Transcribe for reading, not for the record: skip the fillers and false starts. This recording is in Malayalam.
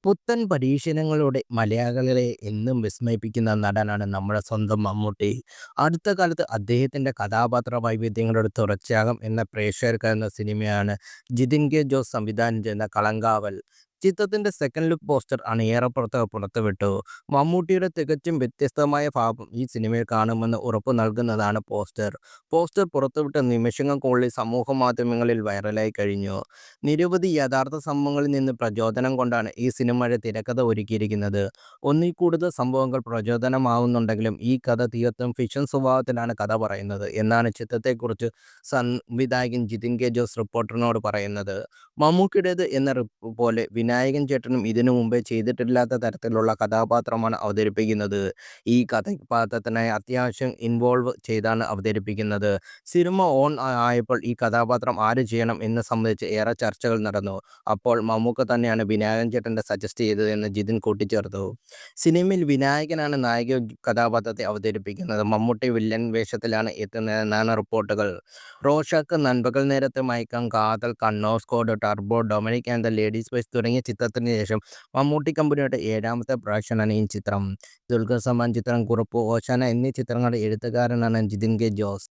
പുത്തൻ പരീക്ഷണങ്ങളോടെ മലയാളികളെ എന്നും വിസ്മയിപ്പിക്കുന്ന നടനാണ് നമ്മുടെ സ്വന്തം മമ്മൂട്ടി. അടുത്ത കാലത്ത് അദ്ദേഹത്തിൻ്റെ കഥാപാത്ര വൈവിധ്യങ്ങളുടെ തുടർച്ചയാകും എന്ന പ്രേക്ഷകർക്കെന്ന സിനിമയാണ് ജിതിൻ കെ ജോസ് സംവിധാനം ചെയ്യുന്ന കളങ്കാവൽ. ചിത്രത്തിൻ്റെ സെക്കൻഡ് ലുക്ക് പോസ്റ്റർ അണിയറപ്പുറത്ത് പുറത്തുവിട്ടു. മമ്മൂട്ടിയുടെ തികച്ചും വ്യത്യസ്തമായ ഭാവം ഈ സിനിമയിൽ കാണുമെന്ന് ഉറപ്പു നൽകുന്നതാണ് പോസ്റ്റർ. പോസ്റ്റർ പുറത്തുവിട്ട നിമിഷങ്ങൾക്കുള്ളിൽ സമൂഹ മാധ്യമങ്ങളിൽ വൈറലായി കഴിഞ്ഞു. നിരവധി യഥാർത്ഥ സംഭവങ്ങളിൽ നിന്ന് പ്രചോദനം കൊണ്ടാണ് ഈ സിനിമയുടെ തിരക്കഥ ഒരുക്കിയിരിക്കുന്നത്. ഒന്നിൽ കൂടുതൽ സംഭവങ്ങൾ പ്രചോദനമാവുന്നുണ്ടെങ്കിലും ഈ കഥ തീർത്തും ഫിക്ഷൻ സ്വഭാവത്തിലാണ് കഥ പറയുന്നത് എന്നാണ് ചിത്രത്തെക്കുറിച്ച് സംവിധായകൻ ജിതിൻ കെ ജോസ് റിപ്പോർട്ടറിനോട് പറയുന്നത്. മമ്മൂക്കിയുടേത് എന്ന പോലെ വിനായകൻ ചേട്ടനും ഇതിനു മുമ്പേ ചെയ്തിട്ടില്ലാത്ത തരത്തിലുള്ള കഥാപാത്രമാണ് അവതരിപ്പിക്കുന്നത്. ഈ കഥാപാത്രത്തിനായി അത്യാവശ്യം ഇൻവോൾവ് ചെയ്താണ് അവതരിപ്പിക്കുന്നത്. സിനിമ ഓൺ ആയപ്പോൾ ഈ കഥാപാത്രം ആര് ചെയ്യണം എന്ന് സംബന്ധിച്ച് ഏറെ ചർച്ചകൾ നടന്നു. അപ്പോൾ മമ്മൂക്ക തന്നെയാണ് വിനായകൻ ചേട്ടൻ്റെ സജസ്റ്റ് ചെയ്തത് എന്ന് ജിതിൻ കൂട്ടിച്ചേർത്തു. സിനിമയിൽ വിനായകനാണ് നായക കഥാപാത്രത്തെ അവതരിപ്പിക്കുന്നത്. മമ്മൂട്ടി വില്ലൻ വേഷത്തിലാണ് എത്തുന്നതെന്നാണ് റിപ്പോർട്ടുകൾ. റോഷാക്ക്, നൻപകൽ നേരത്ത് മയക്കം, കാതൽ, Kannur squad, turbo, Dominic and the ladies boys തുടങ്ങിയ ചിത്രത്തിന് ശേഷം മമ്മൂട്ടി കമ്പനിയുടെ 7ാമത്തെ പ്രൊഡക്ഷനാണ് ഈ ചിത്രം. ദുൽഖർ സൽമാൻ ചിത്രം കുറുപ്പ്, ഓശാന എന്നീ ചിത്രങ്ങളുടെ എഴുത്തുകാരനാണ് ജിതിൻ കെ ജോസ്.